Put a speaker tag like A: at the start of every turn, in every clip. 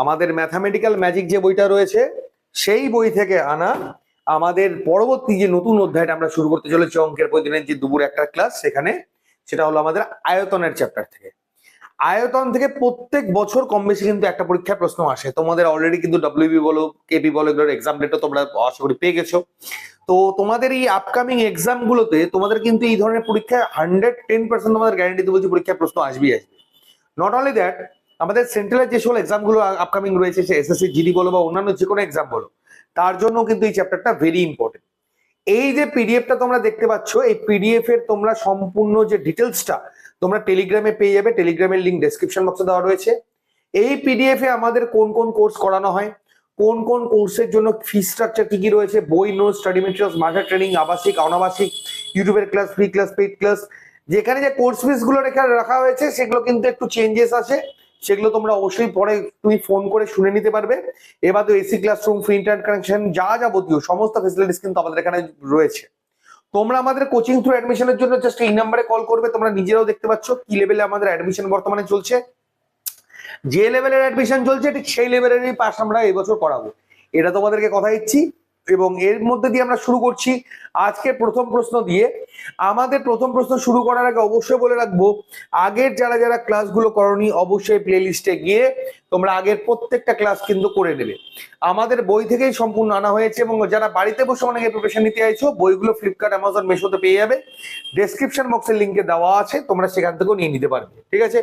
A: আমাদের mathematical magic যে বইটা রয়েছে সেই বই থেকে আনা আমাদের পরবর্তী যে নতুন অধ্যায়টা আমরা শুরু করতে চলেছি অঙ্কের প্রতিদিনের যে দুপুর একটা ক্লাস, সেখানে সেটা হলো আমাদের আয়তনের চ্যাপ্টার থেকে। আয়তন থেকে প্রত্যেক বছর কম বেশি কিন্তু একটা পরীক্ষায় প্রশ্ন আসে। তোমাদের অলরেডি কিন্তু ডব্লিউবি বলো, কেপি বলো, এগুলোর এক্সাম ডেটও তোমরা আশা করি পেয়ে গেছো। তো তোমাদের এই আপকামিং এক্সাম গুলোতে তোমাদের কিন্তু এই ধরনের পরীক্ষায় 110% তোমাদের গ্যারান্টি দেবো যে পরীক্ষায় প্রশ্ন আসবেই আসবে। নট অনলি দ্যাট, আমাদের সেন্ট্রালের যে সকল এক্সাম গুলো আপকামিং রয়েছে, সে এসএসসি জিডি বলো বা অন্যান্য যে কোনো এক্সাম বলো, তার জন্য কিন্তু এই চ্যাপ্টারটা ভেরি ইম্পর্টেন্ট। এই যে পিডিএফটা তোমরা দেখতে পাচ্ছ, এই পিডিএফ এর তোমরা সম্পূর্ণ যে ডিটেলসটা তোমরা টেলিগ্রামে পেয়ে যাবে। টেলিগ্রামের লিঙ্ক ডেসক্রিপশন বক্সে দেওয়া রয়েছে। এই পিডিএফ এ আমাদের কোন কোন কোর্স করানো হয়, কোন কোন কোর্সের জন্য ফি স্ট্রাকচার কি কি রয়েছে, বই, note, study materials, master training, আবাসিক, অনাবাসিক, ইউটিউবের class, free class, paid class, যেখানে যে কোর্স ফিস গুলো রাখা হয়েছে সেগুলো কিন্তু একটু চেঞ্জেস আছে। সেগুলো তোমরা অবশ্যই পরে তুমি ফোন করে শুনে নিতে পারবে। এবার তো AC classroom, free internet connection, যা যাবতীয় সমস্ত ফেসিলিটিস কিন্তু আমাদের এখানে রয়েছে। তোমরা আমাদের কোচিং থ্রু অ্যাডমিশনের জন্য জাস্ট এই নাম্বারে কল করবে। তোমরা নিজেরাও দেখতে পাচ্ছ কি লেভেলে আমাদের অ্যাডমিশন বর্তমানে চলছে। যে লেভেলের অ্যাডমিশন চলছে ঠিক সেই লেভেলেরই পাস আমরা এবছর করাবো, এটা তোমাদেরকে কথা দিচ্ছি। এবং এর মধ্যে দিয়ে আমরা শুরু করছি আজকে প্রথম প্রশ্ন দিয়ে। আমাদের প্রথম প্রশ্ন শুরু করার আগে অবশ্যই বলে রাখবো, আগের যারা যারা ক্লাসগুলো করনি অবশ্যই প্লে লিস্টে গিয়ে তোমরা আগের প্রত্যেকটা ক্লাস কিন্তু করে নেবে। আমাদের বই থেকেই সম্পূর্ণ আনা হয়েছে, এবং যারা বাড়িতে বসে অনেকে প্রিপারেশন নিতে চাইছো, বইগুলো ফ্লিপকার্ট, অ্যামাজন, মেশোতে পেয়ে যাবে। ডেসক্রিপশন বক্সের লিঙ্কে দেওয়া আছে, তোমরা সেখান থেকেও নিয়ে নিতে পারবে। ঠিক আছে,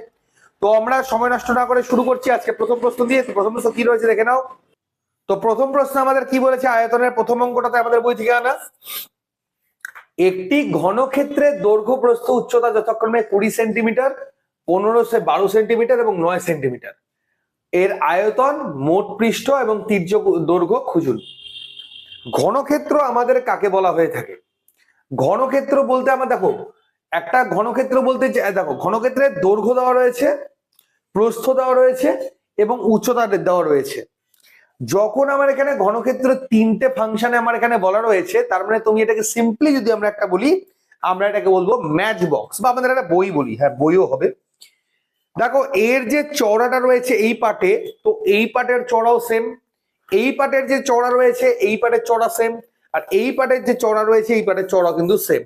A: তো আমরা সময় নষ্ট না করে শুরু করছি আজকে প্রথম প্রশ্ন দিয়ে। তো প্রথম প্রশ্ন কি রয়েছে দেখে নাও। তো প্রথম প্রশ্ন আমাদের কি বলেছে, আয়তনের প্রথম অঙ্কটাতে আমাদের বই থেকে আনা। একটি ঘনক্ষেত্রের দৈর্ঘ্য, প্রস্থ, উচ্চতা যথাক্রমে 20 সেন্টিমিটার, 15 से 12 সেন্টিমিটার এবং 9 সেন্টিমিটার। এর আয়তন, মোট পৃষ্ঠ এবং তির্যক দৈর্ঘ্য খুঁজুন। ঘনক্ষেত্র আমাদের কাকে বলা হয়ে থাকে? ঘনক্ষেত্র বলতে আমরা দেখো, একটা ঘনক্ষেত্র বলতে দেখো, ঘনক্ষেত্রের দৈর্ঘ্য দেওয়া রয়েছে, প্রস্থ দেওয়া রয়েছে এবং উচ্চতা দেওয়া রয়েছে। যখন আমার এখানে ঘনক্ষেত্র তিনটে ফাংশনে আমার এখানে বলা রয়েছে, তার মানে তুমি এটাকে সিম্পলি যদি আমরা একটা বলি, আমরা এটাকে বলবো ম্যাচ বক্স, বা আমাদের একটা বই বলি, হ্যাঁ বইও হবে। দেখো এর যে চওড়াটা রয়েছে এই পাটে, তো এই পাটের চওড়াও সেম, এই পাটের যে চওড়া রয়েছে এই পাটের চওড়া সেম, আর এই পাটের যে চওড়া রয়েছে এই পাটের চওড়া কিন্তু সেম।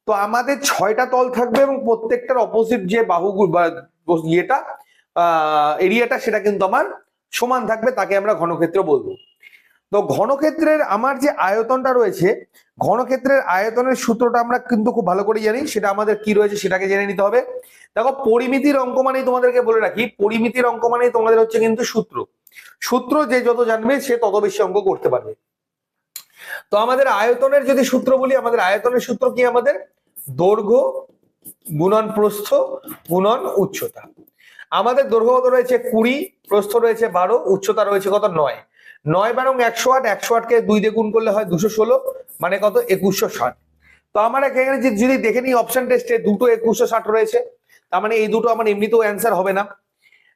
A: তো আমাদের 6টা তল থাকবে এবং প্রত্যেকটার অপোজিট যে বাহুগুলো বা ইয়েটা এরিয়াটা সেটা কিন্তু আমার সমান থাকবে, তাকে আমরা ঘনক্ষেত্র বলবো। তো ঘনক্ষেত্রের আমার যে আয়তনটা রয়েছে, ঘনক্ষেত্রের আয়তনের সূত্রটা আমরা কিন্তু খুব ভালো করে জানি, সেটা আমাদের কি রয়েছে সেটাকে জেনে নিতে হবে। দেখো পরিমিতির অঙ্ক মানেই তোমাদেরকে বলে রাখি, পরিমিতির অঙ্ক মানেই তোমাদের হচ্ছে কিন্তু সূত্র। সূত্র যে যত জানবে সে তত বেশি অঙ্ক করতে পারবে। তো আমাদের আয়তনের যদি সূত্র বলি, আমাদের আয়তনের সূত্র কি, আমাদের দৈর্ঘ্য গুণন প্রস্থ গুণন উচ্চতা। আমাদের দৈর্ঘ্য কত রয়েছে 20, প্রস্থ রয়েছে 12, উচ্চতা রয়েছে কত 9। 9 বারং 108, 108কে 2 দিয়ে গুণ করলে হয় 216, মানে কত 2160। তো আমার এখানে যদি দেখে নিই অপশন টেস্টে দুটো 2160 রয়েছে, তার মানে এই দুটো আমার এমনিতেও অ্যান্সার হবে না।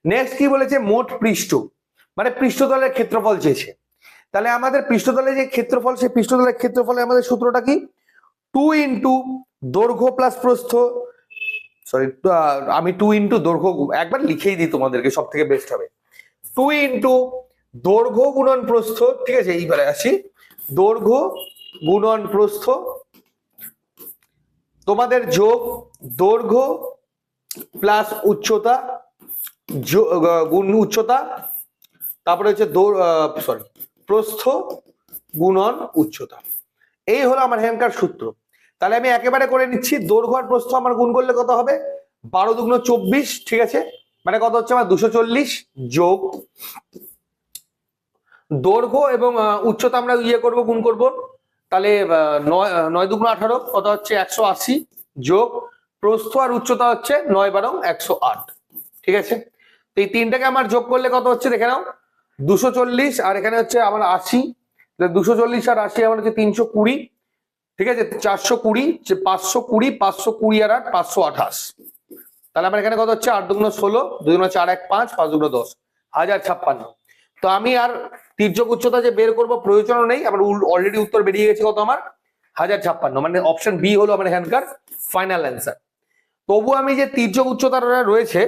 A: নেক্সট কি বলেছে, মোট পৃষ্ঠ, মানে পৃষ্ঠতলের ক্ষেত্রফল চেয়েছে। তাহলে আমাদের পৃষ্ঠতলের যে ক্ষেত্রফল, সেই পৃষ্ঠতলের ক্ষেত্রফলে আমাদের সূত্রটা কি, 2 ইন্টু দৈর্ঘ্য প্লাস প্রস্থ, সরি আমি 2 ইন্টু দৈর্ঘ্য একবার লিখেই দিই তোমাদেরকে, সব থেকে বেস্ট হবে। 2 ইন্টু দৈর্ঘ্য গুণন প্রস্থ, ঠিক আছে, এইবারে আসি, দৈর্ঘ্য গুণন প্রস্থ তোমাদের যোগ দৈর্ঘ্য প্লাস উচ্চতা গুণ উচ্চতা, তারপরে হচ্ছে প্রস্থ গুণন উচ্চতা। এই হলো আমার এখানকার সূত্র। তাহলে আমি একেবারে করে নিচ্ছি, দৈর্ঘ্য আর প্রস্থ আমার গুণ করলে কত হবে, 12 দুগুণ 24, ঠিক আছে, মানে কত হচ্ছে আমার 240, যোগ দৈর্ঘ্য এবং উচ্চতা আমরা ইয়ে করব, গুণ করব, তাহলে 9 দুগুণ 18, কত হচ্ছে 180, যোগ প্রস্থ আর উচ্চতা হচ্ছে 9 বারং 108, ঠিক আছে। তো এই তিনটাকে আমার যোগ করলে কত হচ্ছে দেখে নাও, 240, আর এখানে হচ্ছে আমার 80, 240 আর 80 আমার হচ্ছে 320, ঠিক আছে, 420, 520, 520 আর 8 528। তাহলে আমার এখানে কত হচ্ছে 8 দুগুণ 16, 2 দুগুণ 4 1 5, 5 দুগুণ 10, 1056। তো আমি আর তির্যক উচ্চতা যে বের করবো প্রয়োজনও নেই, আমার অলরেডি উত্তর বেরিয়ে গেছে কত আমার 1056, মানে অপশন বি হলো আমার এখানকার ফাইনাল অ্যান্সার। তবু আমি যে তির্যক উচ্চতাটা রয়েছে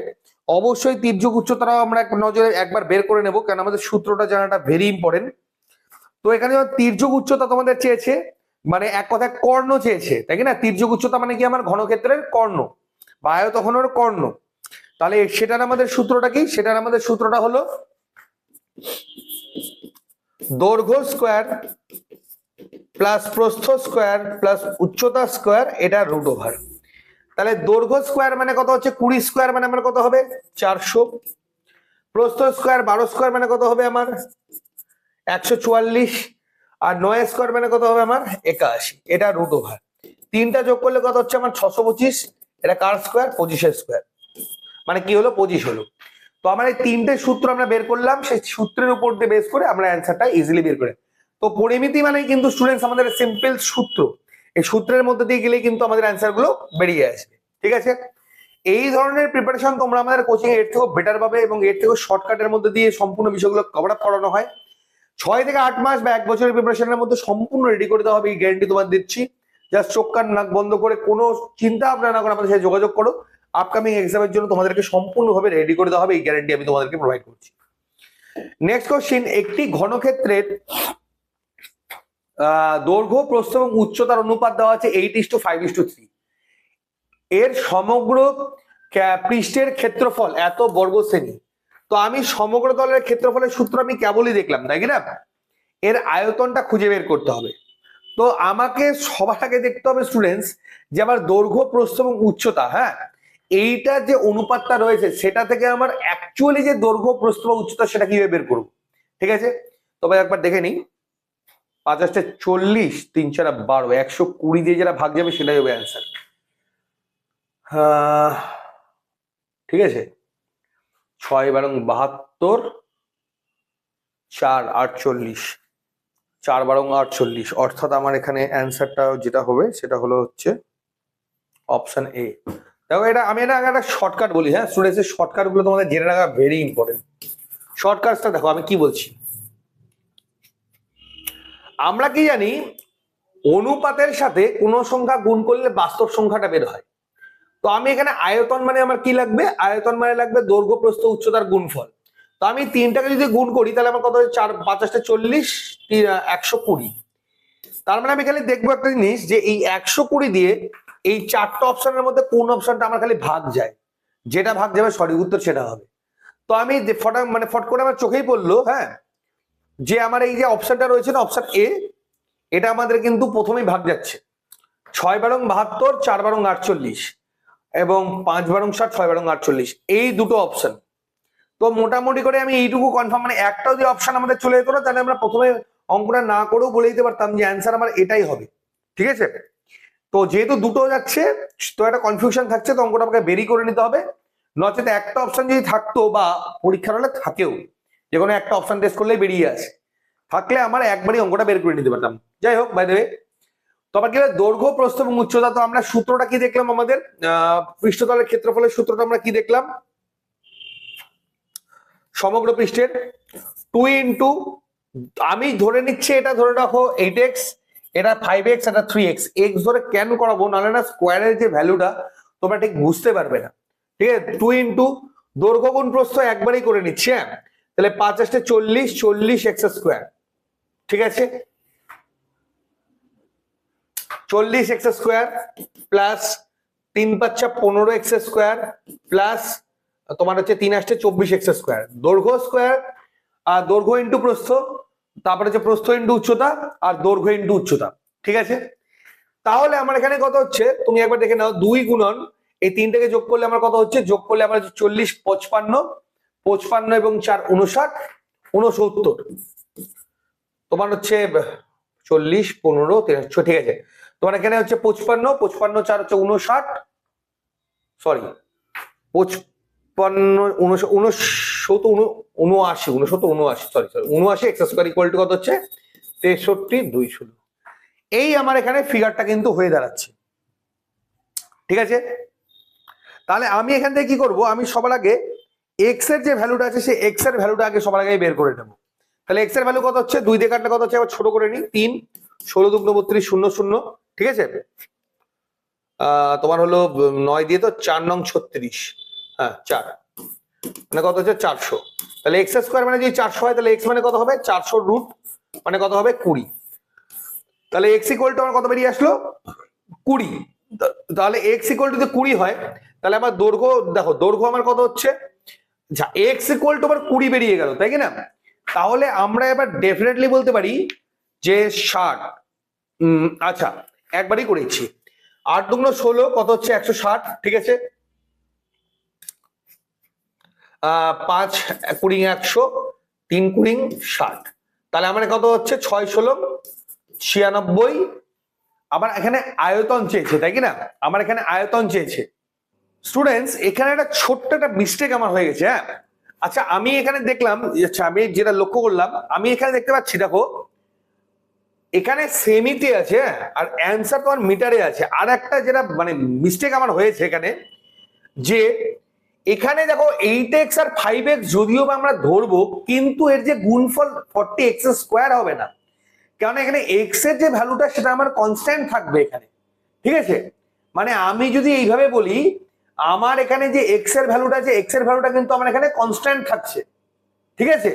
A: অবশ্যই তির্যক উচ্চতারাও আমরা এক নজরে একবার বের করে নেব, কারণ আমাদের সূত্রটা জানাটা ভেরি ইম্পর্টেন্ট। তো এখানে তির্যক উচ্চতা তোমাদের চেয়েছে, মানে এক কথায় কর্ণ চেয়েছে, তাই কি না? তির্যক উচ্চতা মানে কি? আমার ঘনক্ষেত্রের কর্ণ বা আয়তঘনের কর্ণ। তাহলে সেটার আমাদের সূত্রটা কি? সেটার আমাদের সূত্রটা হলো দৈর্ঘ্য স্কোয়ার প্লাস প্রস্থ স্কোয়ার প্লাস উচ্চতা স্কোয়ার, এটা রুট ওভার। তাহলে দৈর্ঘ্য স্কোয়ার মানে কত হচ্ছে? 20 স্কোয়ার মানে আমার কত হবে? 400। প্রস্থ স্কোয়ার 12 স্কোয়ার মানে কত হবে আমার? 144। আর 9 স্কোয়ার মানে কত হবে আমার? 81। এটা রুট ওভার। তিনটা যোগ করলে কত হচ্ছে আমার? 625। এটা কার স্কোয়ার? 25 স্কোয়ার। মানে কি হলো? 25 হলো। তো আমার এই তিনটে সূত্র আমরা বের করলাম, সেই সূত্রের উপর দিয়ে বেস করে আমরা অ্যান্সারটা ইজিলি বের করে। তো পরিমিতি মানে কিন্তু স্টুডেন্টস আমাদের সিম্পল সূত্র, এই সূত্রের মধ্যে দিয়ে গেলে কিন্তু আমাদের অ্যান্সার গুলো বেরিয়ে আসবে। ঠিক আছে? এই ধরনের প্রিপারেশন তোমরা আমাদের কোচিং এর থেকেও বেটার পাবে, এবং এর থেকেও শর্টকাটের মধ্যে দিয়ে সম্পূর্ণ বিষয়গুলো কভার আপ করানো হয়। 6 থেকে 8 মাস বা 1 বছরের প্রিপারেশনের মধ্যে সম্পূর্ণ রেডি করে দেওয়া হবে, এই গ্যারান্টি তোমার দিচ্ছি। জাস্ট চোখ কান নাক বন্ধ করে কোনো চিন্তা ভাবনা না করে আমাদের সাথে যোগাযোগ করো। আপকামিং এক্সামের জন্য তোমাদেরকে সম্পূর্ণভাবে রেডি করে দেওয়া হবে, এই গ্যারান্টি আমি তোমাদেরকে প্রোভাইড করছি। নেক্সট কোশ্চেন, একটি ঘনক্ষেত্রের দৈর্ঘ্য প্রস্থ এবং উচ্চতার অনুপাত দেওয়া আছে 8:5:3। এর সমগ্র পৃষ্ঠের ক্ষেত্রফল এত বর্গ সেমি। তো আমি সমগ্র তলের ক্ষেত্রফলের সূত্র আমি কেবলই দেখলাম, তাই কি না? এর আয়তনটা খুঁজে বের করতে হবে। তো আমাকে সবার আগে দেখতে হবে স্টুডেন্টস যে আমার দৈর্ঘ্য প্রস্থ এবং উচ্চতা, হ্যাঁ, এইটা যে অনুপাতটা রয়েছে সেটা থেকে আমার অ্যাকচুয়ালি যে দৈর্ঘ্য প্রস্থ বা উচ্চতা সেটা কিভাবে বের করবো। ঠিক আছে? তবে একবার দেখে নিই। 50 40, 3 4 12, 120 দিয়ে যেটা ভাগ যাবে সেটাই হবে অ্যান্সার। ঠিক আছে? 6 বারং 72, 4 48, 4 বারং 48, অর্থাৎ আমার এখানে অ্যান্সারটা যেটা হবে সেটা হলো হচ্ছে অপশন এ। দেখো এটা আমি একটা শর্টকাট বলি, হ্যাঁ স্টুডেন্টস, এর শর্টকাট গুলো তোমাদের জেনে রাখা ভেরি ইম্পর্টেন্ট। শর্টকাটটা দেখো আমি কি বলছি। আমরা কি জানি, অনুপাতের সাথে কোন সংখ্যা গুণ করলে বাস্তব সংখ্যাটা বের হয়। তো আমি এখানে আয়তন মানে আমার কি লাগবে? আয়তন মানে লাগবে দৈর্ঘ্য প্রস্থ উচ্চতার গুণফল। তো আমি তিনটাকে যদি গুণ করি তাহলে আমার কত হয়? 4 50 40, 120। তার মানে আমি খালি দেখবো একটা জিনিস, যে এই 120 দিয়ে এই চারটা অপশনের মধ্যে কোন অপশনটা আমার খালি ভাগ যায়, যেটা ভাগ যাবে সঠিক উত্তর সেটা হবে। তো আমি ফট করে আমার চোখেই পড়লো, হ্যাঁ, যে আমার এই যে অপশনটা রয়েছে না, অপশন এ, এটা আমাদের কিন্তু প্রথমেই ভাগ যাচ্ছে। 6 বারং 72, 4 বারং 48 এবং 5 বারং 60, 6 বারং 48, এই দুটো অপশন। তো মোটামুটি করে আমি এইটুকু কনফার্ম, মানে একটা যদি অপশন আমাদের চলে যেত না তাহলে আমরা প্রথমে অঙ্কটা না করেও বলে দিতে পারতাম যে অ্যান্সার আমার এটাই হবে। ঠিক আছে? তো যেহেতু দুটো যাচ্ছে তো একটা কনফিউশন থাকছে, তো অঙ্কটা আমাকে বেরি করে নিতে হবে। নচেত একটা অপশন যদি থাকতো, বা পরীক্ষার হলে থাকেও, যে কোনো একটা অপশন টেস্ট করলেই বেরিয়ে আসে, থাকলে আমার একবারই অঙ্কটা বের করে নিতে পারতাম। যাই হোক, বাই দ্য ওয়ে, তো আবার কি দৈর্ঘ্য প্রস্থ এবং উচ্চতা, তো আমরা সূত্রটা কি দেখলাম? আমাদের পৃষ্ঠতলের ক্ষেত্রফলের সূত্রটা আমরা কি দেখলাম? সমগ্র পৃষ্ঠের 2 ইন্টু, আমি ধরে নিচ্ছি এটা ধরে রাখো 8x, এটা 5x, এটা 3x। এক্স ধরে কেন করাবো, নাহলে না স্কোয়ারের যে ভ্যালুটা তোমরা ঠিক বুঝতে পারবে না। ঠিক আছে? 2 ইন্টু দৈর্ঘ্য গুণ প্রস্থ একবারই করে নিচ্ছি, হ্যাঁ। তাহলে 5 × 40, 40x স্কোয়ার। ঠিক আছে? 40x square plus 3 × 5 = 15x square plus তোমার হচ্ছে 3 × 8 = 24x স্কোয়ার। দৈর্ঘ্য স্কোয়ার আর দৈর্ঘ্য ইন্টু প্রস্থ, তারপরে হচ্ছে প্রস্থ ইন্টু উচ্চতা, আর দৈর্ঘ্য ইন্টু উচ্চতা। ঠিক আছে? তাহলে আমার এখানে কত হচ্ছে তুমি একবার দেখে নাও। 2 গুণন এই তিনটাকে যোগ করলে আমার কত হচ্ছে? যোগ করলে আমার 40 55, 55 এবং 4 59, 69। তোমার হচ্ছে 40 15 63। ঠিক আছে? তোমার এখানে হচ্ছে 55, 55 4 হচ্ছে 59, sorry 55 79 sorry 79 x square equal to কত হচ্ছে? 63 216। এই আমার এখানে ফিগারটা কিন্তু হয়ে দাঁড়াচ্ছে। ঠিক আছে? তাহলে আমি এখান থেকে কি করব? আমি সবার আগে এক্স এর যে ভ্যালুটা আছে সেই এক্স এর ভ্যালুটা আগে সবার আগে বের করে নেব। তাহলে এক্স এর ভ্যালু কত হচ্ছে? 2 দিয়ে কাটলে কত হচ্ছে? আবার ছোট করে নিই, 3 16 2 32 0 0। ঠিক আছে? তোমার হলো 9 দিয়ে তো 4 নং 36, হ্যাঁ 4। মানে কত হচ্ছে 400। তাহলে এক্স স্কোয়ার মানে যদি 400 হয় তাহলে এক্স মানে কত হবে 400 রুট মানে কত হবে 20। তাহলে এক্স ইকুয়াল টু আমার কত বেরিয়ে আসলো 20। তাহলে এক্স ইকুয়াল টু যদি 20 হয় তাহলে আমার দৈর্ঘ্য দেখো, দৈর্ঘ্য আমার কত হচ্ছে, এক্স ইকুয়াল টু আবার 20 বেরিয়ে গেল, তাই কি না? তাহলে আমরা এবার ডেফিনেটলি বলতে পারি যে 60। আচ্ছা একবারই করেছি, 8 দুগুণ 16 কত হচ্ছে 160, ঠিক আছে। 5 20 100, 3 20 60, তাহলে আমার কত হচ্ছে 6 16 96। আবার এখানে আয়তন চেয়েছে, তাই কি না? আমার এখানে আয়তন চেয়েছে। স্টুডেন্টস এখানে একটা ছোট্ট একটা মিস্টেক আমার হয়ে গেছে, হ্যাঁ। আচ্ছা আমি এখানে দেখলাম, আচ্ছা আমি যেটা লক্ষ্য করলাম, আমি এখানে দেখতে পাচ্ছি দেখো এখানে সেমিতে আছে আর অ্যান্সার তোমার মিটারে আছে। আর একটা যেটা মানে মিস্টেক আমার হয়েছে এখানে, যে এখানে দেখো 8x আর 5x যদিও বা আমরা ধরবো, কিন্তু এর যে গুণফল 40x স্কোয়ার হবে না, কারণ এখানে x এর যে ভ্যালুটা সেটা আমার কনস্ট্যান্ট থাকবে এখানে, ঠিক আছে। মানে আমি যদি এইভাবে বলি, আমার এখানে যে x এর ভ্যালুটা আছে, x এর ভ্যালুটা কিন্তু আমার এখানে কনস্ট্যান্ট থাকছে, ঠিক আছে।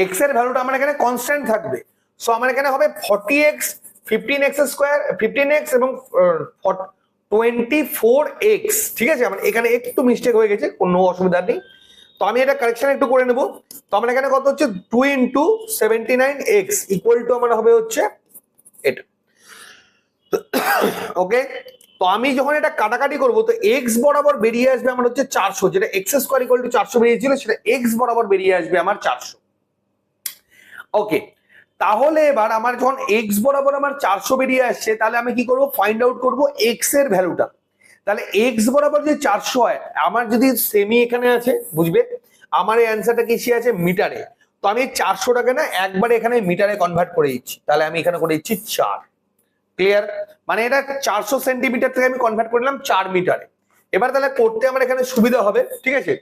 A: x এর ভ্যালুটা আমার এখানে কনস্ট্যান্ট থাকবে। সো আমার এখানে হবে 40x 15x স্কোয়ার 15x এবং 24x, ঠিক আছে। আমার এখানে একটু মিস্টেক হয়ে গেছে, কোনো অসুবিধা নেই। তো আমি এটা কারেকশন একটু করে নেব। তো আমার এখানে কত হচ্ছে 2 × 79x ইকুয়াল টু আমার হবে হচ্ছে এটা, ওকে। তো আমি যখন এটা কাটাকাটি করবো তো এক্স বরাবর বেরিয়ে আসবে আমার হচ্ছে 400, যেটা এক্স স্কোয়ার ইকুয়াল টু 400 বেরিয়েছিল সেটা এক্স বরাবর বেরিয়ে আসবে আমার 400, ওকে। তাহলে এবার আমার যখন এক্স বরাবর আমার 400 বেরিয়ে আসছে, তাহলে আমি কি করব, ফাইন্ড আউট করব এক্স এর ভ্যালুটা। তাহলে এক্স বরাবর যদি 400 হয়, আমার যদি সেমি এখানে আছে বুঝবে, আমার এই অ্যান্সারটা কিসে আছে মিটারে। তো আমি 400টাকে না একবারে এখানে মিটারে কনভার্ট করে দিচ্ছি, তাহলে আমি এখানে করে দিচ্ছি 4। ক্লিয়ার? মানে এটা 400 সেন্টিমিটার থেকে আমি কনভার্ট করলাম 4 মিটারে। এবার তাহলে করতে আমার এখানে সুবিধা হবে, ঠিক আছে।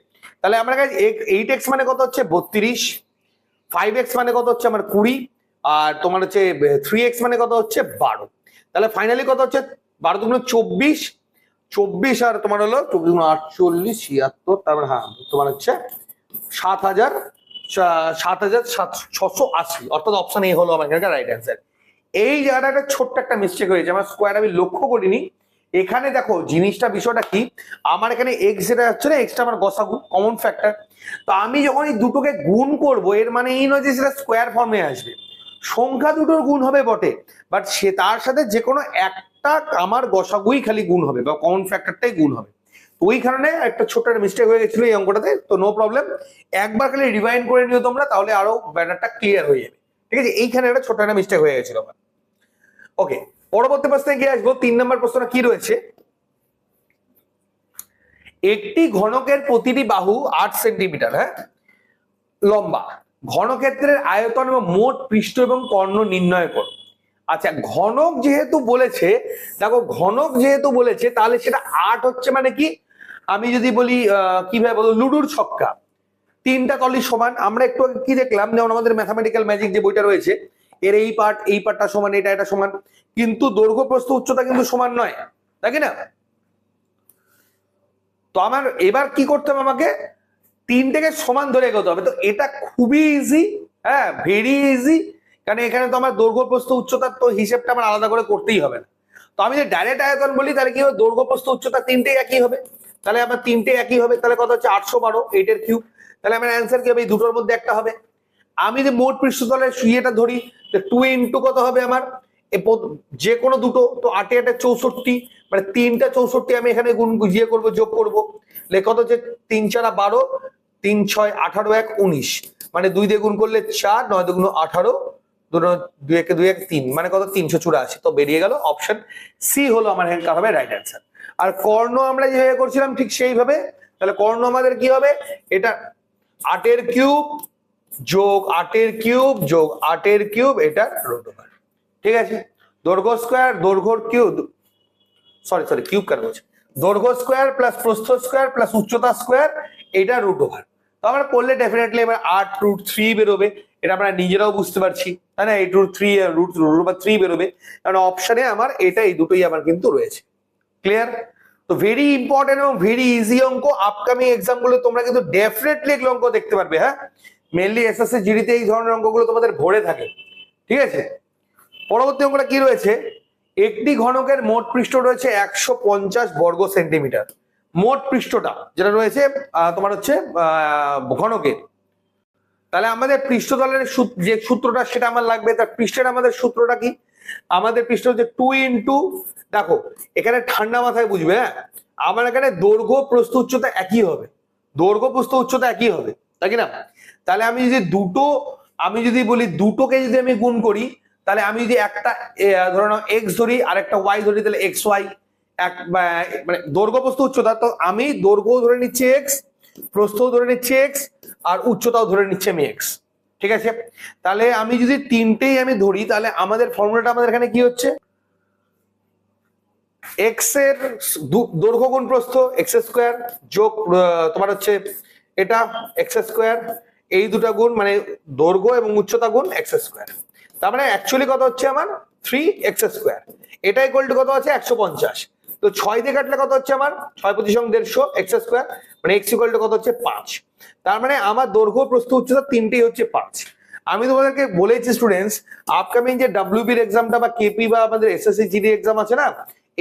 A: তাহলে আমার কাছে 8x মানে কত হচ্ছে 32, 5x মানে কত হচ্ছে আমার 20, আর তোমার হচ্ছে 3x মানে কত হচ্ছে 12। তাহলে ফাইনালি কত হচ্ছে 12 দুগুণ 24, 24 আর তোমার হলো 24 গুণ 48 76, তারপর হ্যাঁ তোমার হচ্ছে 7680, অর্থাৎ অপশন এ হলো আমার এখানকার রাইট অ্যান্সার। এই জায়গাটা একটা ছোট্ট একটা মিস্টেক হয়েছে, আমার স্কোয়ার আমি লক্ষ্য করিনি। এখানে দেখো জিনিসটা বিষয়টা কি, আমার এখানে এক্স যেটা হচ্ছে না, এক্সটা আমার গসাগু কমন ফ্যাক্টর। তো আমি যখন এই দুটোকে গুণ করব, এর মানে এই নয় যে সেটা স্কোয়ার ফর্মে আসবে। সংখ্যা দুটোর গুণ হবে বটে, বাট সে তার সাথে যে কোনো একটা আমার গসাগুই খালি গুণ হবে বা কমন ফ্যাক্টরটাই গুণ হবে। তো ওই কারণে একটা ছোট্ট একটা মিস্টেক হয়ে গেছিল এই অঙ্কটাতে। তো নো প্রবলেম, একবার খালি রিভাইন্ড করে নিও তোমরা, তাহলে আরো ব্যাটারটা ক্লিয়ার হয়ে যাবে, ঠিক আছে। এইখানে একটা ছোট্ট একটা মিস্টেক হয়ে গেছিল আমার। ওকে, পরবর্তী প্রশ্নে গিয়ে আসবো। 3 নম্বর প্রশ্নটা কি রয়েছে, একটি ঘনকের প্রতিটি বাহু 8 সেন্টিমিটার হ্যাঁ লম্বা, ঘনক্ষেত্রের আয়তন এবং মোট পৃষ্ঠ এবং কর্ণ নির্ণয় করো। আচ্ছা ঘনক যেহেতু বলেছে, দেখো ঘনক যেহেতু বলেছে তাহলে সেটা 8 হচ্ছে মানে কি, আমি যদি বলি কিভাবে বলবো, লুডুর ছক্কা, 3টা তলই সমান। আমরা একটু কি দেখলাম, যেমন আমাদের ম্যাথামেটিক্যাল ম্যাজিক যে বইটা রয়েছে, এর এই পার্টটা সমান, এটা সমান, কিন্তু দৈর্ঘ্য প্রস্থ উচ্চতা কিন্তু সমান নয়, তাই না? তো আমার এবার কি করতে হবে, আমাকে 3টেকে সমান ধরে এগোতে হবে। তো এটা খুবই ইজি, হ্যাঁ ভেরি ইজি, কারণ এখানে তো আমার দৈর্ঘ্য প্রস্থ উচ্চতার তো হিসেবটা আমার আলাদা করে করতেই হবে না। তো আমি যদি ডাইরেক্ট আয়তন বলি তাহলে কি হবে, দৈর্ঘ্য প্রস্থ উচ্চতা 3টেই একই হবে, তাহলে আমার 3টে একই হবে, তাহলে কত হচ্ছে 812, 8 এর কিউব। তাহলে আমার অ্যান্সার কি হবে, এই দুটোর মধ্যে একটা হবে। আমি যে মোট পৃষ্ঠতলের ইয়েটা ধরি, 2 ইন্টু কত হবে আমার যে কোনো দুটো, তো 8 8 64, মানে 3টা 64 আমি এখানে গুণ ইয়ে করবো, যোগ করবো, কত হচ্ছে 3 4 12, 3 6 18 1 19, মানে 2 দিয়ে গুণ করলে 4, 9 2 18, 2 1 2 1 3, মানে কত 384। তো বেরিয়ে গেল অপশন সি হলো আমার এখানকার হবে রাইট অ্যান্সার। আর কর্ণ আমরা যেভাবে করছিলাম ঠিক সেইভাবে, তাহলে কর্ণ আমাদের কি হবে, এটা 8 এর কিউব যোগ 8 এর কিউব যোগ 8 এর কিউব, এটা রুট ওভার, ঠিক আছে। দৈর্ঘ্য স্কোয়ার, দৈর্ঘ্যর কিউব, সরি কিউব কেন বলছি, দৈর্ঘ্য স্কোয়ার প্লাস প্রস্থ স্কোয়ার প্লাস উচ্চতা স্কোয়ার, এটা রুট ওভার। তো আমরা করলে ডেফিনেটলি এবার 8√3 বেরোবে, এটা আমরা নিজেরাও বুঝতে পারছি। তাই না? এই √3 বেরোবে, কারণ অপশনে আমার এটা এই দুটোই আমার কিন্তু রয়েছে। ক্লিয়ার? তো ভেরি ইম্পর্টেন্ট এবং ভেরি ইজি অঙ্ক, আপকামিং এক্সাম গুলো তোমরা কিন্তু ডেফিনেটলি এগুলো অঙ্ক দেখতে পারবে। হ্যাঁ, মেনলি এসএসসি জিডিতে এই ধরনের অঙ্কগুলো তোমাদের ভরে থাকে। ঠিক আছে, পরবর্তী অঙ্কটা কি রয়েছে? একটি ঘনকের মোট পৃষ্ঠ রয়েছে 150 বর্গ সেন্টিমিটার। মোট পৃষ্ঠটা যেটা রয়েছে তোমার হচ্ছে ঘনকের, তাহলে আমাদের পৃষ্ঠতলের যে সূত্রটা সেটা আমার লাগবে। তার পৃষ্ঠের আমাদের সূত্রটা কি? আমাদের পৃষ্ঠ হচ্ছে 2 ইন্টু, দেখো এখানে ঠান্ডা মাথায় বুঝবে। হ্যাঁ, আমার এখানে দৈর্ঘ্য প্রস্থ উচ্চতা একই হবে, দৈর্ঘ্য প্রস্থ উচ্চতা একই হবে, তাই কি না? তাহলে আমি যদি বলি দুটোকে যদি আমি গুণ করি, তাহলে আমি যদি একটা ধরো না এক্স ধরি আর একটা ওয়াই ধরি, তাহলে এক্স ওয়াই মানে দৈর্ঘ্য প্রস্থ উচ্চতা, তো আমি দৈর্ঘ্য ধরে নিচ্ছি এক্স, প্রস্থও ধরে নিচ্ছি এক্স, আর উচ্চতাও ধরে নিচ্ছি আমি এক্স। ঠিক আছে, তাহলে আমি যদি তিনটেই আমি ধরি, তাহলে আমাদের ফর্মুলাটা আমাদের এখানে কি হচ্ছে? এক্স এর দৈর্ঘ্য গুণ প্রস্থ এক্স স্কোয়ার, যোগ তোমার হচ্ছে এটা এক্স স্কোয়ার, এই দুটা গুণ মানে দৈর্ঘ্য এবং উচ্চতা গুণ এক্স স্কোয়ার। তার মানে অ্যাকচুয়ালি কত হচ্ছে আমার? 3x square. এটা ইকুয়াল টু কত আছে? 150। তো 6 দিয়ে কাটলে কত হচ্ছে আমার? 6 × 5 = 150 এক্স স্কোয়ার, মানে এক্স ইকুয়াল টু কত হচ্ছে? 5। তার মানে আমার দৈর্ঘ্য প্রস্থ উচ্চতা তিনটেই হচ্ছে 5। আমি তোমাদেরকে বলেছি স্টুডেন্টস, আপকামিং যে ডাব্লিউবির এক্সামটা বা কেপি বা আমাদের এসএসসি জিডি এক্সাম আছে না,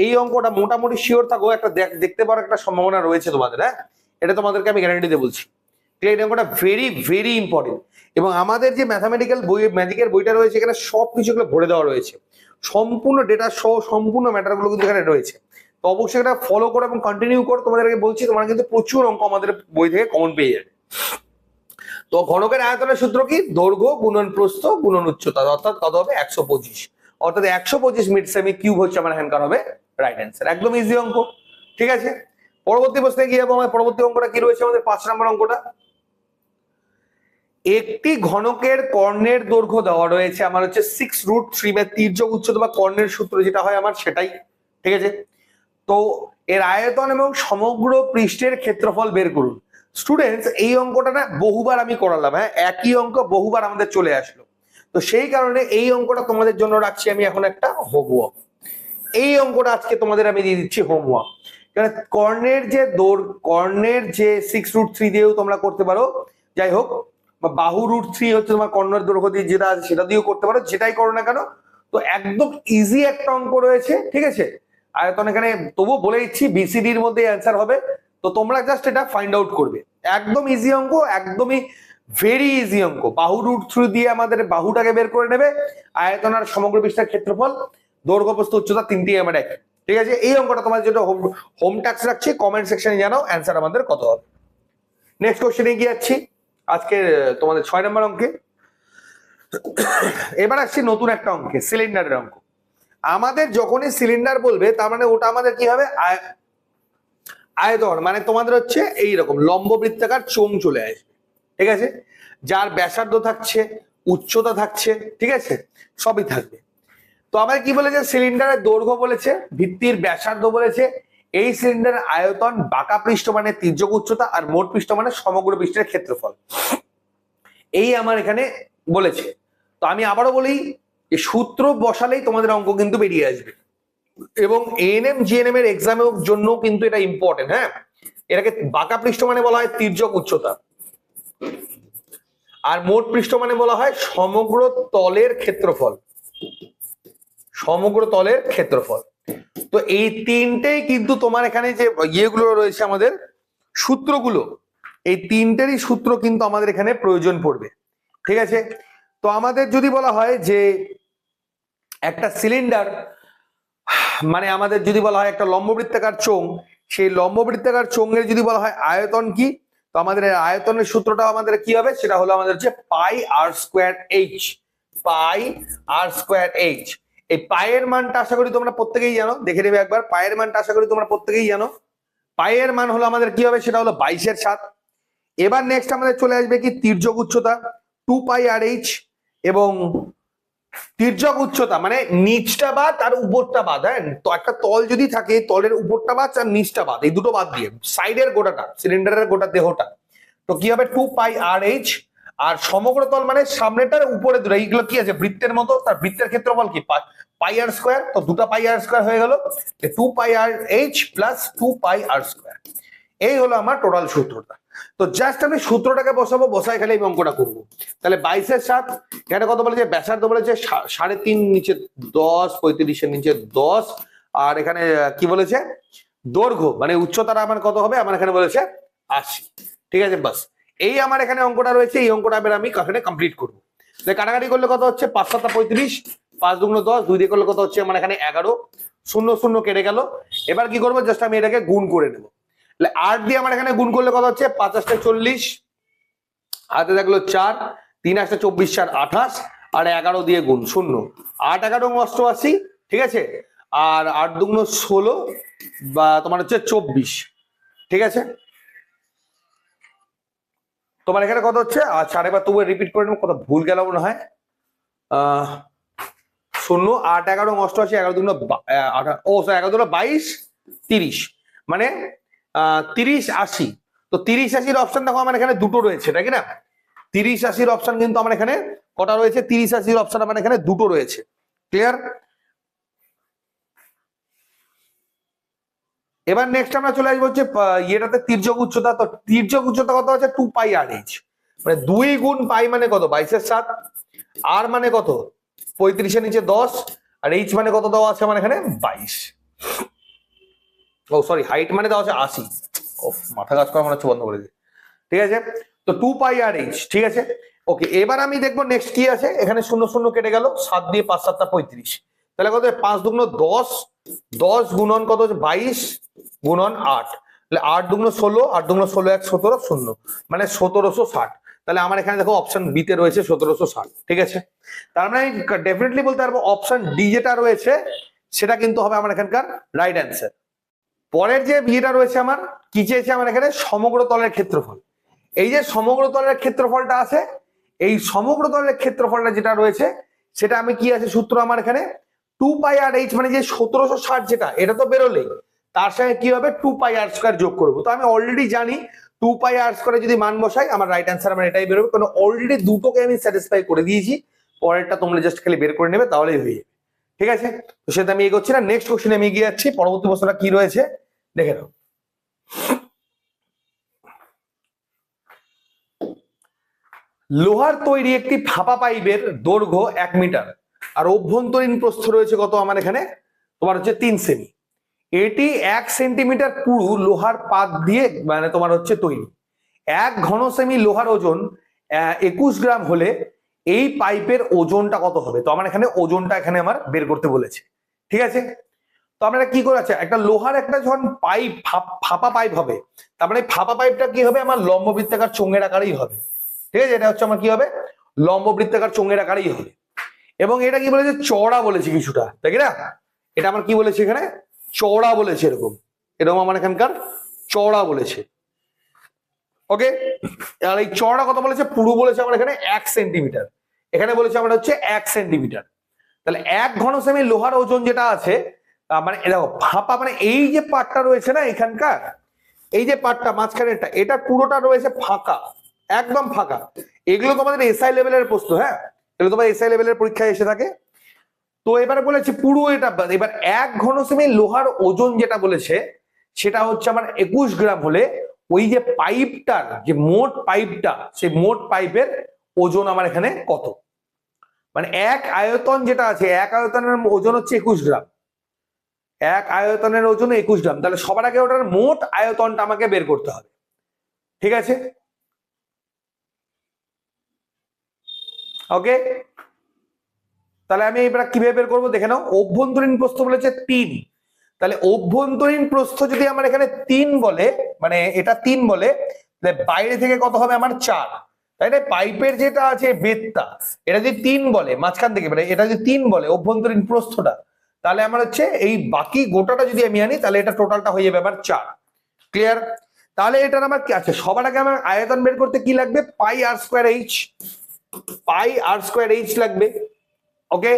A: এই অঙ্কটা মোটামুটি শিওর থাকো একটা দেখতে পাওয়ার একটা সম্ভাবনা রয়েছে তোমাদের। হ্যাঁ, এটা তোমাদেরকে আমি গ্যারান্টি দিয়ে বলছি। এই অঙ্কটা ভেরি ভেরি ইম্পর্টেন্ট, এবং আমাদের যে ম্যাথামেটিক্যাল বই, ম্যাজিকের বইটা রয়েছে, এখানে সবকিছু এগুলো ভরে দেওয়া রয়েছে, সম্পূর্ণ ডেটা সহ সম্পূর্ণ ম্যাটার গুলো কিন্তু এখানে রয়েছে। তো অবশ্যই এটা ফলো করো এবং কন্টিনিউ করো। তোমাদেরকে বলছি, তোমরা কিন্তু প্রচুর অঙ্ক আমাদের বই থেকে কমন পেয়ে যাবে। তো ঘনকের আয়তনের সূত্র কি? দৈর্ঘ্য গুণন প্রস্থ গুণন উচ্চতা, অর্থাৎ কত হবে? 125। অর্থাৎ 125 মিড সেমি কিউব হচ্ছে আমার হ্যান্ডকার হবে রাইট অ্যান্সার। একদম ইজি অঙ্ক। ঠিক আছে, পরবর্তী প্রশ্নে কি যাবো? আমার পরবর্তী অঙ্কটা কি রয়েছে? আমাদের 5 নম্বর অঙ্কটা, একটি ঘনকের কর্ণের দৈর্ঘ্য দেওয়া রয়েছে আমার হচ্ছে 6√3 তির্যক উচ্চতা বা কর্ণের সূত্র যেটা হয় আমার সেটাই। ঠিক আছে, তো এর আয়তন এবং সমগ্র পৃষ্ঠের ক্ষেত্রফল বের করুন। স্টুডেন্টস, এই অঙ্কটা না বহুবার আমি করালাম। হ্যাঁ, একই অঙ্ক বহুবার আমাদের চলে আসলো, তো সেই কারণে এই অঙ্কটা তোমাদের জন্য রাখছি আমি এখন একটা হোমওয়ার্ক। এই অঙ্কটা আজকে তোমাদের আমি দিয়ে দিচ্ছি হোমওয়ার্ক। কর্ণের যে 6√3 দিয়েও তোমরা করতে পারো, যাই হোক, বা বাহু √3 হচ্ছে তোমার কর্ণের দৈর্ঘ্য দিয়ে যেটা আছে সেটা দিয়েও করতে পারো, যেটাই করো না কেন। তো একদম ইজি একটা অঙ্ক রয়েছে। ঠিক আছে, আয়তন এখানে তবুও বলে দিচ্ছি বিসিডির মধ্যে অ্যান্সার হবে, তো তোমরা জাস্ট এটা ফাইন্ড আউট করবে। একদম ইজি অঙ্ক, একদমই ভেরি ইজি অঙ্ক। বাহু √3 দিয়ে আমাদের বাহুটাকে বের করে নেবে, আয়তন আর সমগ্র পৃষ্ঠের ক্ষেত্রফল, দৈর্ঘ্য প্রস্থ উচ্চতা তিনটেই আমার এক। ঠিক আছে, এই অঙ্কটা তোমাদের যেটা হোম টাস্ক রাখছি, কমেন্ট সেকশনে জানাও অ্যান্সার আমাদের কত হবে। নেক্সট কোশ্চেনে গিয়ে যাচ্ছি, আজকে তোমাদের 6 নম্বর অঙ্কে। এবার আসছি নতুন একটা অঙ্কে, সিলিন্ডারের অঙ্ক। আমাদের যখনই সিলিন্ডার বলবে, তার মানে ওটা আমাদের কি হবে? আয়তন, মানে তোমাদের হচ্ছে এইরকম লম্ব বৃত্তাকার চোঙ চলে আসবে। ঠিক আছে, যার ব্যাসার্ধ থাকছে, উচ্চতা থাকছে, ঠিক আছে, সবই থাকবে। তো আমাদের কি বলেছে? সিলিন্ডারের দৈর্ঘ্য বলেছে, ভিত্তির ব্যাসার্ধ বলেছে, এই সিলিন্ডারের আয়তন, বাঁকা পৃষ্ঠ মানে তির্যক উচ্চতা, আর মোট পৃষ্ঠ মানে সমগ্র পৃষ্ঠের ক্ষেত্রফল, এই আমার এখানে বলেছে। তো আমি আবারও বলি, এই সূত্র বসালেই তোমাদের অঙ্ক কিন্তু বেরিয়ে আসবে, এবং এএনএম জিএনএম এর এক্সামের জন্য কিন্তু এটা ইম্পর্টেন্ট। হ্যাঁ, এটাকে বাঁকা পৃষ্ঠ মানে বলা হয় তির্যক উচ্চতা, আর মোট পৃষ্ঠ মানে বলা হয় সমগ্র তলের ক্ষেত্রফল, সমগ্র তলের ক্ষেত্রফল। তো এই তিনটেই কিন্তু তোমার এখানে যে ইয়েগুলো রয়েছে, আমাদের সূত্রগুলো, এই তিনটেরই সূত্র কিন্তু আমাদের এখানে প্রয়োজন পড়বে। ঠিক আছে, তো আমাদের যদি বলা হয় যে একটা সিলিন্ডার, মানে আমাদের যদি বলা হয় একটা লম্ববৃত্তাকার চোঙ, সেই লম্ববৃত্তাকার চোঙের যদি বলা হয় আয়তন কি, তো আমাদের আয়তনের সূত্রটা আমাদের কি হবে? সেটা হলো আমাদের হচ্ছে পাই আর স্কোয়ার এইচ। পাই আর স্কোয়ার এইচ, এই পায়ের মানটা আশা করি তোমরা প্রত্যেকেই জানো, দেখে নেবে একবার। পায়ের মানটা আশা করি তোমরা প্রত্যেকেই জানো। পায়ের মান হলো আমাদের কি হবে? সেটা হলো 22/7। এবার নেক্সট আমাদের চলে আসবে কি? তির্যক উচ্চতা 2πr/h, এবং তির্যক উচ্চতা মানে নিচটা বাদ আর উপরটা বাদ। হ্যাঁ, তো একটা তল যদি থাকে, তলের উপরটা বাদ আর নিচটা বাদ, এই দুটো বাদ দিয়ে সাইডের গোটাটা, সিলিন্ডারের গোটা দেহটা, তো কি হবে? 2πr/h। আর সমগ্রতল মানে সামনেটার উপরে দূরে, এইগুলো কি আছে বৃত্তের মতো, তার বৃত্তের ক্ষেত্রফল কি পাই আর স্কোয়ার, তো দুটা পাই আর স্কোয়ার হয়ে গেল 2πr/h প্লাস 2πr²। এই হলো আমার টোটাল সূত্রটা। তো জাস্ট আমি সূত্রটাকে বসাবো, বসাই খালি আমি অঙ্কটা করবো। তাহলে 22/7 এখানে কত বলেছে, ব্যাসার্ধ বলেছে 3.5 নিচে 10, 35 নিচে 10, আর এখানে কি বলেছে দৈর্ঘ্য মানে উচ্চতাটা আমার কত হবে, আমার এখানে বলেছে 80। ঠিক আছে, বাস এই আমার এখানে অঙ্কটা রয়েছে, এই অঙ্কটা আমি এখানে কমপ্লিট করবো। কাটাকাটি করলে কত হচ্ছে 5 7 35, 5 2 10, 2 দিয়ে করলে কত হচ্ছে আমার এখানে 11, 0 0 কেটে গেল। এবার কি করবো, জাস্ট আমি এটাকে গুণ করে নেবো। 8 দিয়ে আমার এখানে গুণ করলে কত হচ্ছে 5 8 40, হাতে থাকলো 4, 3 8 24, 4 28, আর 11 দিয়ে গুণ 0, 8 11 88, ঠিক আছে, আর 8 2 16 বা তোমার হচ্ছে 24। ঠিক আছে, তোমার এখানে কত হচ্ছে, আচ্ছা আরেকবার তবু রিপিট করে নেবো, কত ভুল গেল মনে হয়। 0 8 11 88, 11 2 ও 11 2 22 30, মানে 30 80। তো 30 80 অপশন দেখো আমার এখানে দুটো রয়েছে, তাই না? 30 80 অপশন কিন্তু আমার এখানে কটা রয়েছে, 30 80 অপশন আমার এখানে দুটো রয়েছে। ক্লিয়ার? এবার নেক্সট আমরা চলে আসবো হচ্ছে ইয়েটাতে তির্যক উচ্চতা। তো তির্যক উচ্চতা কত আছে 2πr/h, মানে 2 গুণ পাই মানে কত 22/7, আর মানে কত 35 নিচে 10, আর এইচ মানে কত দেওয়া আছে আমার এখানে 22। ও সরি, হাইট মানে দেওয়া আছে 80। ও মাথা কাজ করা মনে হচ্ছে বন্ধ করে দিই। ঠিক আছে, তো 2πr/h। ঠিক আছে, ওকে। এবার আমি দেখবো নেক্সট কি আছে, এখানে 0 0 কেটে গেল, 7 দিয়ে 5 7 35, তাহলে কত 5 2 10, 10 গুণন কত হচ্ছে 22 গুণন 8, তাহলে 8 2 16, 8 2 16 1 17 0, মানে 1760। তাহলে আমার এখানে দেখো অপশন বি তে রয়েছে 1760। ঠিক আছে, তার মানে ডেফিনেটলি বলতে পারবো অপশন ডি যেটা রয়েছে সেটা কিন্তু হবে আমার এখানকার রাইট অ্যান্সার। পরের যে বিয়েটা রয়েছে আমার কি চেয়েছে, আমার এখানে সমগ্র তলের ক্ষেত্রফল। এই যে সমগ্র তলের ক্ষেত্রফলটা আছে, এই সমগ্র তলের ক্ষেত্রফলটা যেটা রয়েছে সেটা আমি কি আছে সূত্র আমার এখানে 2πr/h, মানে যে 1760 যেটা, এটা তো বেরোলেই তার সঙ্গে কি হবে 2πr² যোগ করবো। তো আমি অলরেডি জানি 2πr² যদি মান বসাই আমার রাইট অ্যান্সার আমার এটাই বেরোবে, কারণ অলরেডি দুটোকে আমি স্যাটিসফাই করে দিয়েছি। পরেরটা তোমরা জাস্ট খালি বের করে নেবে তাহলেই হয়ে যাবে। ঠিক আছে, তো সেটা আমি এগোচ্ছি না, নেক্সট কোশ্চেনে আমি এগিয়ে যাচ্ছি। পরবর্তী প্রশ্নটা কি রয়েছে দেখে নাও। লোহার তৈরি একটি ফাঁপা পাইপের দৈর্ঘ্য 1 মিটার আর অভ্যন্তরীণ প্রস্থ রয়েছে কত আমার এখানে তোমার হচ্ছে 3 সেমি। এটি 1 সেন্টিমিটার পুরু লোহার পাত দিয়ে মানে তোমার হচ্ছে তৈরি। 1 ঘন সেমি লোহার ওজন 21 গ্রাম হলে এই পাইপের ওজনটা কত হবে? তো আমার এখানে ওজনটা এখানে আমার বের করতে বলেছে। ঠিক আছে, তো আমরা কি করে আছে, একটা লোহার একটা যখন পাইপ ফাঁপা পাইপ হবে, তার মানে ফাঁপা পাইপটা কি হবে আমার লম্ব বৃত্তাকার চোঙের আকারেই হবে। ঠিক আছে, এটা হচ্ছে আমার কি হবে লম্ব বৃত্তাকার চোঙের আকারেই হবে। এবং এটা কি বলেছে চওড়া বলেছে কিছুটা, তাই না? এটা আমার কি বলেছে এখানে চওড়া বলেছে, এরকম এরকম আমার এখানকার চওড়া বলেছে। ওকে, আর এই চওড়া কত বলেছে পুরু বলেছে আমার এখানে 1 সেন্টিমিটার, এখানে বলেছে আমার হচ্ছে 1 সেন্টিমিটার। তাহলে 1 ঘন সেমি লোহার ওজন যেটা আছে মানে দেখো ফাঁপা মানে এই যে পাটটা রয়েছে না এখানকার, এই যে পাটটা মাঝখানেরটা, এটা পুরোটা রয়েছে ফাঁকা, একদম ফাঁকা। এগুলো তোমাদের এসআই লেভেলের প্রশ্ন, হ্যাঁ এগুলো তোমার এসআই লেভেলের পরীক্ষায় এসে থাকে। তো এবারে বলেছে পুরো এটা, এবার 1 ঘন সেমি লোহার ওজন যেটা বলেছে সেটা হচ্ছে আমার 21 গ্রাম হলে ওই যে পাইপটার যে মোট পাইপটা, সেই মোট পাইপের ওজন আমার এখানে কত? মানে এক আয়তন যেটা আছে, এক আয়তনের ওজন হচ্ছে 21 গ্রাম, এক আয়তনের ওজন 21 গ্রাম। তাহলে সবার আগে ওটার মোট আয়তনটা আমাকে বের করতে হবে। ঠিক আছে, ওকে, তাহলে আমি এবার কিভাবে বের করবো দেখে নাও। অভ্যন্তরীণ প্রস্থ বলেছে 3, তাহলে অভ্যন্তরীণ প্রস্থ যদি আমার এখানে 3 বলে, মানে এটা 3 বলে, বাইরে থেকে কত হবে আমার 4, তাই না? পাইপের যেটা আছে বেদটা, এটা যদি 3 বলে মাঝখান থেকে, মানে এটা যদি 3 বলে অভ্যন্তরীণ প্রস্থটা, তাহলে আমার হচ্ছে এই বাকি গোটাটা যদি আমি আনি তাহলে এটা টোটালটা হয়ে যাবে আমার 4। ক্লিয়ার? তাহলে এটার আমার কি আছে, সবার আগে আমার আয়তন বের করতে কি লাগবে πr²h, πr²h লাগবে। ওকে,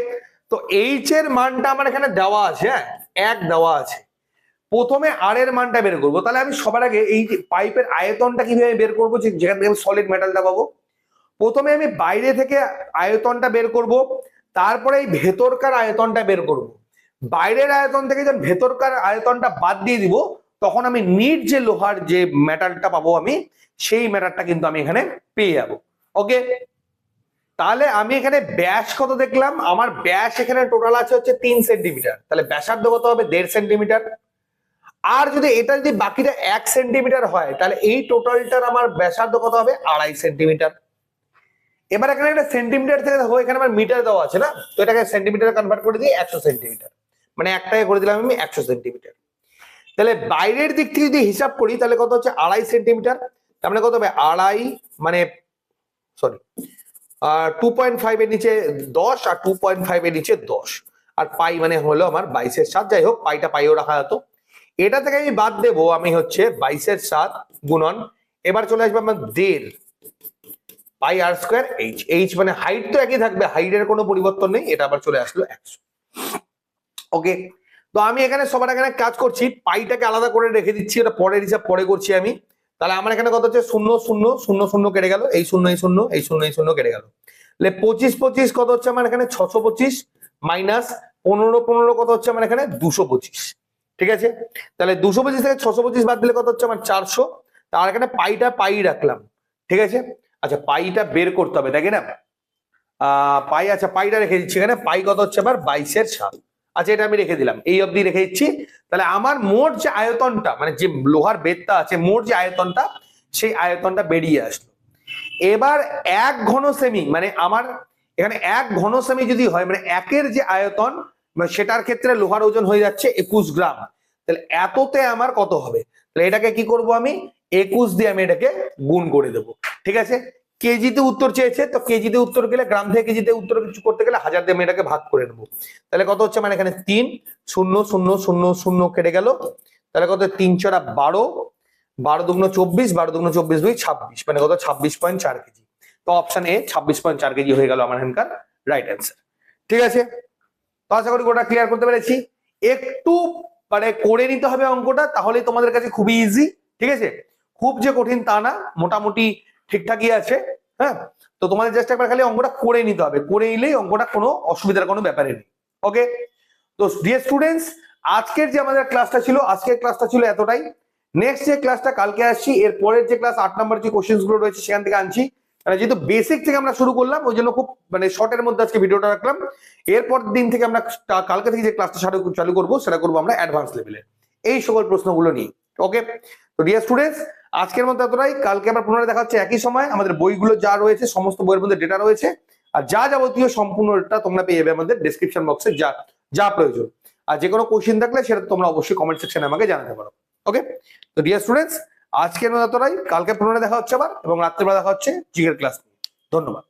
A: তো এইচ এর মানটা আমার এখানে দেওয়া আছে, হ্যাঁ 1 দেওয়া আছে। প্রথমে আর এর মানটা বের করবো, তাহলে আমি সবার আগে এই যে পাইপের আয়তনটা কিভাবে বের করবো, যেখান থেকে আমি সলিড মেটালটা পাবো। প্রথমে আমি বাইরে থেকে আয়তনটা বের করব, তারপরে এই ভেতরকার আয়তনটা বের করব। বাইরের আয়তন থেকে যখন ভেতরকার আয়তনটা বাদ দিয়ে দিব, তখন আমি নিট যে লোহার যে মেটালটা পাবো আমি, সেই মেটালটা কিন্তু আমি এখানে পেয়ে যাবো। ওকে, তাহলে আমি এখানে ব্যাস কত দেখলাম, আমার ব্যাস এখানে টোটাল আছে হচ্ছে 3 সেন্টিমিটার, তাহলে ব্যাসার্ধ কত হবে 1.5 সেন্টিমিটার। আর যদি এটা যদি বাকিটা 1 সেন্টিমিটার হয়, তাহলে এই টোটালটার আমার ব্যাসার্ধ কত হবে 2.5 সেন্টিমিটার। এবার এখানে একটা সেন্টিমিটার থেকে দেখো এখানে আমার মিটার দেওয়া আছে না, তো এটাকে সেন্টিমিটারে কনভার্ট করে দিয়ে 100 সেন্টিমিটার, মানে একটাকে করে দিলাম আমি 100 সেন্টিমিটার। তাহলে বাইরের দিক থেকে যদি হিসাব করি তাহলে কত হচ্ছে 2.5 সেন্টিমিটার, তার মানে কত হবে 2.5 মানে সরি 2.5 এর নিচে 10 আর 2.5 এর নিচে 10, আর পাই মানে হলো আমার 22/7। যাই হোক, পাইটা পাইও রাখা যেত। এটা থেকে আমি বাদ দেবো আমি হচ্ছে 22/7 গুণন, এবার চলে আসবে আমার 1.5 পাই আর স্কোয়ার এইচ। এইচ মানে হাইট তো একই থাকবে, হাইটের কোনো পরিবর্তন নেই, এটা আবার চলে আসলো 100। ওকে, তো আমি এখানে সবার এখানে কাজ করছি, পাইটাকে আলাদা করে রেখে দিচ্ছি, এটা পরের হিসাব পরে করছি আমি। তাহলে আমার এখানে কত হচ্ছে 0 0 0 0 কেটে গেল, এই 0 এই 0 এই 0 এই 0 কেটে গেল। তাহলে 25 25 কত হচ্ছে আমার এখানে 625 মাইনাস 15 15 কত হচ্ছে আমার এখানে 225। ঠিক আছে, তাহলে 225 থেকে 625 বাদ দিলে কত হচ্ছে আমার 400। তার এখানে পাইটা পাই রাখলাম। ঠিক আছে, আচ্ছা পাইটা বের করতে হবে, তাই না? পাই, আচ্ছা পাইটা রেখে দিচ্ছি এখানে, পাই কত হচ্ছে আবার 22/7। আচ্ছা এটা আমি রেখে দিলাম, এই অবধি রেখে দিচ্ছি। তাহলে আমার মোট যে আয়তনটা, মানে যে লোহার বেদটা আছে, মোট যে আয়তনটা, সেই আয়তনটা বেরিয়ে আসলো। এবার 1 ঘন সেমি, মানে আমার এখানে 1 ঘন সেমি যদি হয়, মানে একের যে আয়তন, সেটার ক্ষেত্রে লোহার ওজন হয়ে যাচ্ছে 21 গ্রাম। তাহলে এততে আমার কত হবে? তাহলে এটাকে কি করব আমি 21 দিয়ে আমি এটাকে গুণ করে দেবো। ঠিক আছে, কেজিতে উত্তর চেয়েছে, তো কেজিতে উত্তর গেলে, গ্রাম থেকে কেজিতে উত্তর কিছু করতে গেলে 1000 দিয়ে আমি এটাকে ভাগ করে নেবো। তাহলে কত হচ্ছে মানে এখানে 3 0 0 0 0 কেটে গেল। তাহলে কত 3 4 12, 12 দুগুণ 24, 12 দুগুণ 24 2 26, মানে কত 26.4 কেজি। তো অপশন এ 26.4 কেজি হয়ে গেল আমার এখানকার রাইট অ্যান্সার। ঠিক আছে, তো আশা করি গোটা ক্লিয়ার করতে পেরেছি। একটু মানে করে নিতে হবে অঙ্কটা, তাহলে তোমাদের কাছে খুবই ইজি। ঠিক আছে, খুব যে কঠিন তা না, মোটামুটি ঠিকঠাকই আছে। হ্যাঁ, তো তোমাদের জাস্ট একবার খালি অঙ্কটা করে নিতে হবে, করে নিলেই অঙ্কটা কোনো অসুবিধার কোনো ব্যাপারে নেই। ওকে, তো ডিয়ার স্টুডেন্টস, আজকের যে আমাদের ক্লাসটা ছিল, আজকের ক্লাসটা ছিল এতটাই। নেক্সট যে ক্লাসটা কালকে আসছি, এর পরের যে ক্লাস 8 নম্বর যে কোশ্চেন গুলো রয়েছে সেখান থেকে আনছি। মানে যেহেতু বেসিক থেকে আমরা শুরু করলাম, ওই জন্য খুব মানে শর্টের মধ্যে আজকে ভিডিওটা রাখলাম। এরপর দিন থেকে আমরা কালকে থেকে যে ক্লাসটা চালু করবো, সেটা করবো আমরা অ্যাডভান্স লেভেলে, এই সকল প্রশ্নগুলো নিয়ে। ওকে, তো ডিয়ার স্টুডেন্টস, আজকের মতো এতটাই। কালকে আবার পুনরায় দেখা হচ্ছে একই সময়। আমাদের বইগুলো যা রয়েছে, সমস্ত বইয়ের মধ্যে ডেটা রয়েছে, আর যা যাবতীয় সম্পূর্ণটা তোমরা পেয়ে যাবে আমাদের ডেসক্রিপশন বক্সে, যা যা প্রয়োজন। আর যে কোনো কোশ্চেন থাকলে সেটা তোমরা অবশ্যই কমেন্ট সেকশনে আমাকে জানাতে পারো। ওকে, তো ডিয়ার স্টুডেন্টস, আজকের মতো এতটাই। কালকে পুনরায় দেখা হচ্ছে আবার, এবং রাত্রেবেলা দেখা হচ্ছে জিকের ক্লাস। ধন্যবাদ।